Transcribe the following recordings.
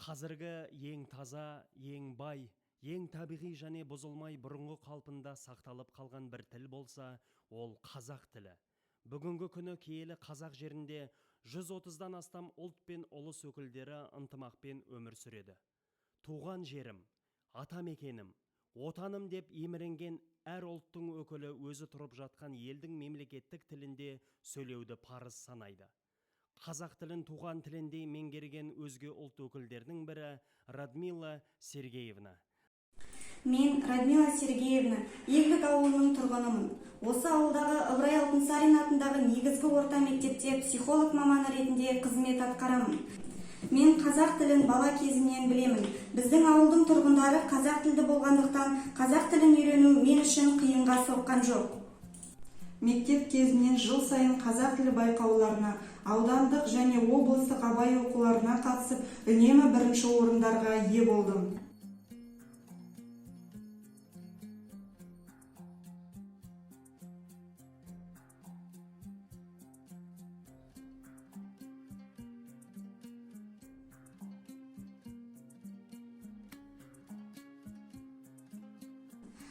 Қазіргі ең таза, ең бай, ең табиғи және бұзылмай бұрынғы қалпында сақталып қалған бір тіл болса, ол қазақ тілі. Бүгінгі күні киелі қазақ жерінде 130-дан астам ұлт пен ұлыс өкілдері ынтымақпен өмір сүреді. Туған жерім, ата мекенім, отаным деп еміренген әр ұлттың өкілі өзі тұрып жатқан елдің мемлекеттік тілінде сөйлеуді парыз санайды. Қазақ тілін туған тіліндей меңгерген өзге ұлт өкілдерінің бірі Радмила Сергеевна. Мен Радмила Сергеевна, Елдік ауылының тұрғынымын. Осы ауылдағы Ыбырай Алтынсарин атындағы негізгі орта мектепте психолог маманы ретінде қызмет атқарамын. Мен қазақ тілін бала кезімнен білемін. Біздің ауылдың тұрғындары қазақ тілді болғандықтан, қазақ тілін үйрену мен үшін қиынға соққан жоқ. Мектеп кезінен жыл сайын қазақ тілі байқауларына, аудандық және облыстық абай оқуларына қатысып, үнемі бірінші орындарға ие болдым.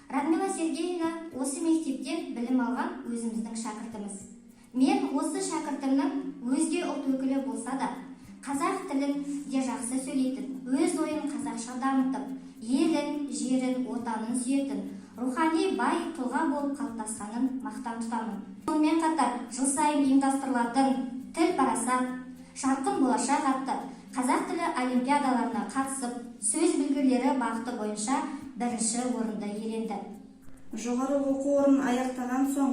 Радмила Сергеевна осы мектептен білім алған өзіміздің шәкіртіміз. Мен осы шәкіртімнің өзге ұлт өкілі болса да, қазақ тілін де жақсы сөйлейтін, өз ойын қазақша дамытып, елін, жерін, отанын сүйетін, рухани бай тұлға болып қалыптасқанын мақтан тұтамын. Сонымен қатар жыл сайын ұйымдастырылатын тіл парасат, жарқын болашақ атты қазақ тілі олимпиадаларына қатысып, сөз білгірлері бағыты бойынша бірінші орынды иеленді. Жоғары оқу орнын аяқтаған соң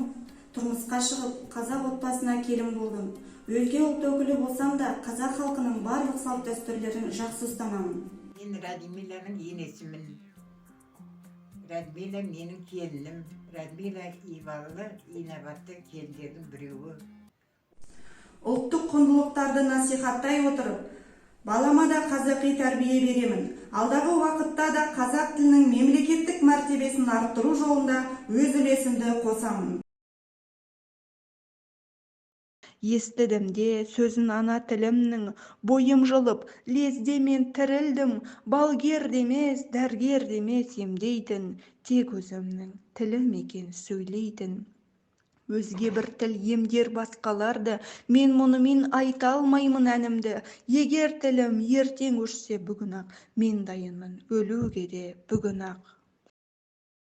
тұрмысқа шығып, қазақ отбасына келін болдым. Өзге ұлт өкілі болсам да, қазақ халқының барлық салт дәстүрлерін жақсы ұстанамын. Мен Радмиланың енесімін. Радмила менің келінім. Радмила ибалы, инабатты келіндердің біреуі. Ұлттық құндылықтарды насихаттай отырып, балама да қазақи тәрбие беремін. Алдағы уақытта да қазақ тілінің мемлекеттік мәртебесін арттыру жолында өз үлесімді қосамын. Естідім де сөзін ана тілімнің, бойым жылып, лезде мен тірілдім, балгер демес, дәргер демес емдейтін, тек өзімнің тілім екен сөйлейтін. Өзге бір тіл емдер басқаларды, мен мұнымен айта алмаймын әнімді. Егер тілім ертең өшсе бүгін ақ, мен дайынмын өлуге де бүгін ақ.